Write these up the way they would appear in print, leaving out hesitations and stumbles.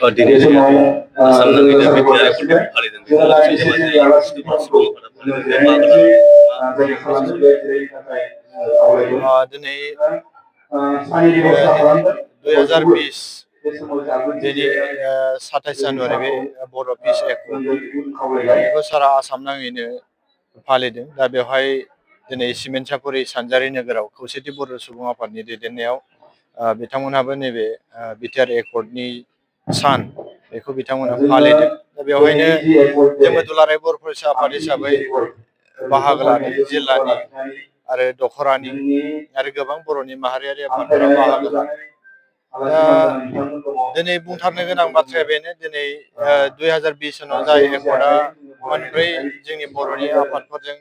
दिनै जिहेतु आसाम नाङैनो बिटिआर एकर्डखौ फालिदों बेजों लोगोसे धेमाजि बर' सुबुं आफादा फालिदों बे बाहागो लानानै दिनै 2020 बेनि 27 जानुवारि बे बर' पिस एकर्ड बेखौ सारा आसाम नाङैनो फालिदों। दा बेवहाय दिनै सिमेन्ट-सापरि सानजारि नोगोराव खौसेथि बर' सुबुं आफादनि दैदेननायाव बिथांमोनहाबो नैबे बिटिआर एकर्डनि सान बेखौ बिथांमोना फालिदों। दा बेवहायनो जोंबो दुलाराय बर' फरायसा आफाद हिसाबै बाहागो लादों। जिल्लानि आरो दखरानि आरो गोबां बर'नि माहारियारि आफादफोरा बाहागो लादों। दा दिनै बुंथारनो गोनां बाथ्राया बेनो, दिनै 2020 सनाव जाय एकर्डआ मोनब्रै जोंनि बर'नि आफादफोरजों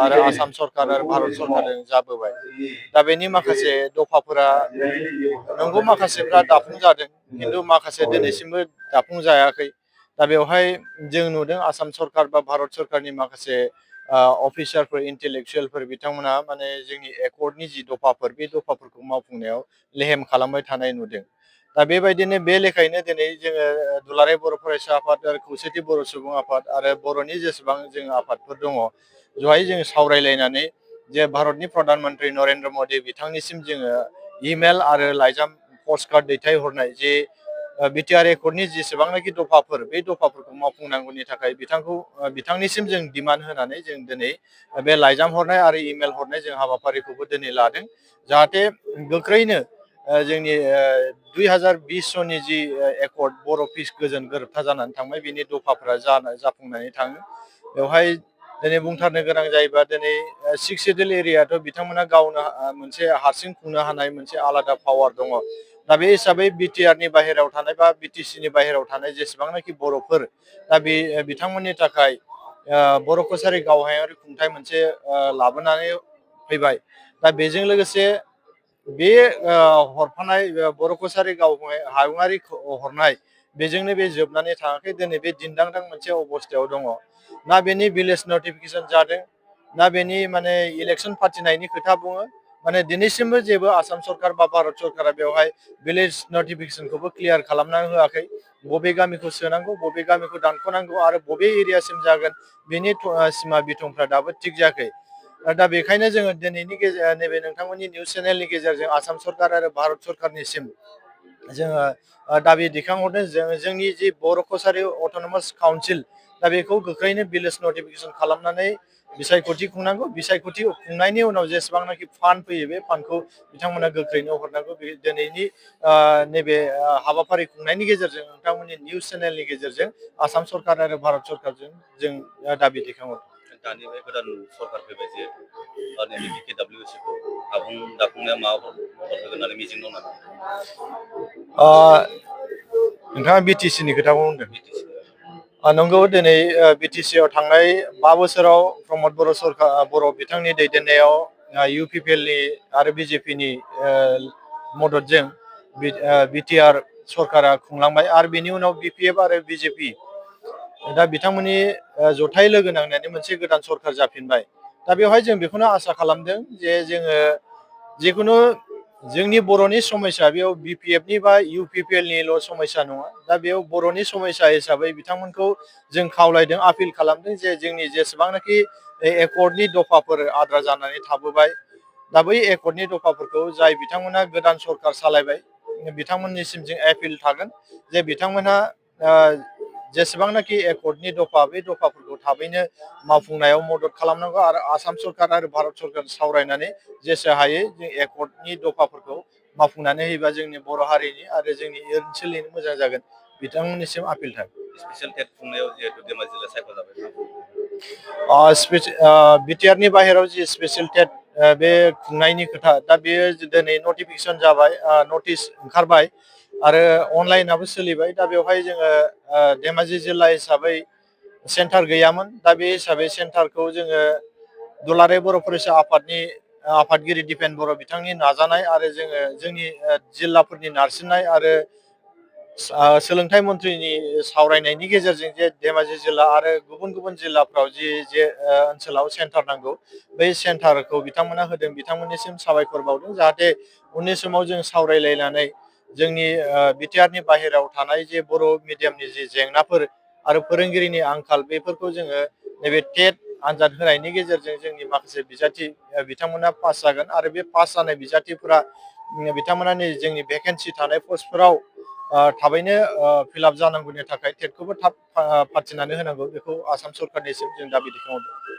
आरो आसाम सरकार आरो भारत सरकारजों जाबोबाय। दा बेनि माखासे दफाफोरा नंगौ माखासेफ्रा दाफुं जादों, खिन्थु माखासे दिनैसिमबो दाफुं जायाखै। दा बेवहाय जों नुदों आसाम सरकार बा भारत सरकारनि माखासे अफिसारफोर, इन्टेलेक्सुयेलफोर बिथांमोना माने जोंनि एकर्डनि जि दफाफोर बे दफाफोरखौ मावफुंनायाव लेहेम खालामबाय थानाय नुदों। दा बेबायदिनो बे लेखायैनो दिनै जोङो दुलाराय बर' फरायसा आफाद आरो खौसेथि बर' सुबुं आफाद आरो बर'नि जेसेबां जों आफादफोर दङ, जहाय जोङो सावरायलायनानै जे भारतनि प्रधान मन्त्रि नरेन्द्र मदि बिथांनिसिम जोङो इमेल आरो लाइजाम पस्टकार्ड दैथायहरनाय जे बिटिआर एकर्डनि जेसेबांनाखि दफाफोर बे दफाफोरखौ मावफुंनांगौनि थाखाय बिथांनिसिम जों डिमान्ड होनानै जों दिनै बे लाइजाम हरनाय आरो इमेल हरनाय जों हाबाफारिखौबो दिनै लादों। जाहाथे गोख्रैनो जोंनि 2020 सननि जि एकर्ड बर' पिस गोजोन गोरोबथा जानानै थांबाय बिनि दफाफोरा जाफुंनानै थाङो। बेवहाय दिनै बुंथारनो गोनां जायोबा दिनै 6 सिडुल एरियाथ' बिथांमोना गावनो मोनसे हारसिं खुंनो हानाय मोनसे आलादा पावार दङ। दा बे हिसाबै बिटिआरनि बाहेरायाव थानाय बा बिटिसिनि बाहेरायाव थानाय जेसेबांनाखि बर'फोर, दा बे बिथांमोननि थाखाय बर' कसारि गावहायारि खुंथाइ मोनसे लाबोनानै फैबाय। दा बेजों लोगोसे बे हरफानाय बर' कसारि हायुङारि हरनाय बेजोंनो बे जोबनानै थाङाखै, दिनै बे दिन्दांदां मोनसे अबस्थायाव दङ। ना बेनि भिलेज नटिफिकेसन जादों, ना बेनि माने इलेक्सन फाथिनायनि खोथा बुङो, माने दिनैसिमबो जेबो आसाम सरकार बा भारत सरकारा बेवहाय भिलेज नटिफिकेसनखौबो क्लियार खालामनानै होआखै। बबे गामिखौ सोनांगौ, बबे गामिखौ दानख'नांगौ आरो बबे एरियासिम जागोन बेनि सिमा बिथंफ्रा दाबो थिग जायाखै। दा बेखायनो जोङो दिनैनि नैबे नोंथांमोननि निउस चेनेलनि गेजेरजों आसाम सरकार आरो भारत सरकारनिसिम जोङो दाबि दैखांहरदों। जोंनि जि बर' कसारि अट'नमास काउन्सिल, दा बेखौ गोख्रैनो भिलेज नटिफिकेसन खालामनानै बिसायख'थि खुंनांगौ। बिसायख'थि खुंनायनि उनाव जेसेबांनाखि फान्ड फैयो बे फान्डखौ बिथांमोना गोख्रैनो हरनांगौ। बे दिनैनि नैबे हाबाफारि खुंनायनि गेजेरजों नोंथांमोननि निउस चेनेलनि गेजेरजों आसाम सरकार आरो भारत सरकारजों जों दाबि दैखांहरदों। दानि बे गोदान सरकार फैबाय जिहेतु नैबे बिटिडब्लिउसिखौ आबुं दाफुंनायाव माबाफोर मदद होगोन होननानै मिजिं दं नामा? नोंथाङा बिटिसिनि खोथाखौ बुंदों। नंगौ, दिनै बिटिसिआव थांनाय 5 बोसोराव प्रमद बर' बिथांनि दैदेननायाव इउपिपिएलनि आरो बिजेपिनि मददजों बिटिआर सरकारा खुंलांबाय आरो बेनि उनाव बिपिएफ आरो बिजेपि दा बिथांमोननि जथाय लोगो नांनानै मोनसे गोदान सरकार जाफिनबाय। दा बेवहाय जों बेखौनो आसा खालामदों जे जोङो जिखुनु जोंनि बर'नि समस्या बेयाव बिपिएफनि बा इउपिपिएलनिल' समस्या नङा। दा बेयाव बर'नि समस्या हिसाबै बिथांमोनखौ जों खावलायदों, आपिल खालामदों जे जोंनि जेसेबांनाखि एकर्डनि दफाफोर आद्रा जानानै थाबोबाय, दा बै एकर्डनि दफाफोरखौ जाय बिथांमोना गोदान सरकार सालायबाय बिथांमोननिसिम जों आपिल थागोन जे बिथांमोनहा जेसेबांनाखि एकर्डनि दफा बे दफाफोरखौ थाबैनो मावफुंनायाव मदद खालामनांगौ आरो आसाम सरकार आरो भारत सरकार सावरायनानै जेसे हायो जों एकर्डनि दफाफोरखौ मावफुंनानै होयोबा जोंनि बर' हारिनि आरो जोंनि ओनसोलनि मोजां जागोन, बिथांमोननिसिम आपिल थागोन। स्पेसियेल टेट खुंनायाव जिहेतु धेमाजि जिल्ला सायख'जाबाय, बिटिआरनि बाहेरायाव जि स्पेसियेल टेट बे खुंनायनि खोथा, दा बेयो दिनै नटिफिकेसन जाबाय, नटिस ओंखारबाय आरो अनलाइनाबो सोलिबाय। दा बेवहाय जोङो धेमाजि जिल्ला हिसाबै सेन्टार गैयामोन। दा बे हिसाबै सेन्टारखौ जोङो दुलाराय बर' फरायसा आफादनि आफादगिरि दिपेन बर' बिथांनि नाजानाय आरो जोङो जोंनि जिल्लाफोरनि नारसिननाय आरो सोलोंथाइ मन्थ्रिनि सावरायनायनि गेजेरजों जे धेमाजि जिल्ला आरो गुबुन गुबुन जिल्लाफ्राव जे ओनसोलाव सेन्टार नांगौ, बै सेन्टारखौ बिथांमोना होदों। बिथांमोननिसिम साबायखर बावदों, जाहाथे उननि समाव जों सावरायलायनानै जोंनि बिटिआरनि बाहेरायाव थानाय जे बर' मिडियामनि जे जेंनाफोर आरो फोरोंगिरिनि आंखाल बेफोरखौ जोङो नैबे टेट आनजाद होनायनि गेजेरजों जोंनि माखासे बिजाथि बिथांमोना पास जागोन आरो बे पास जानाय बिजाथिफोरा बिथांमोना नै जोंनि भेकेन्सि थानाय पस्टफोराव थाबैनो फिलआप जानांगौनि थाखाय टेटखौबो थाब फाथिनानै होनांगौ बेखौ आसाम सरकारनिसिम जों दाबि दैखांहरदों।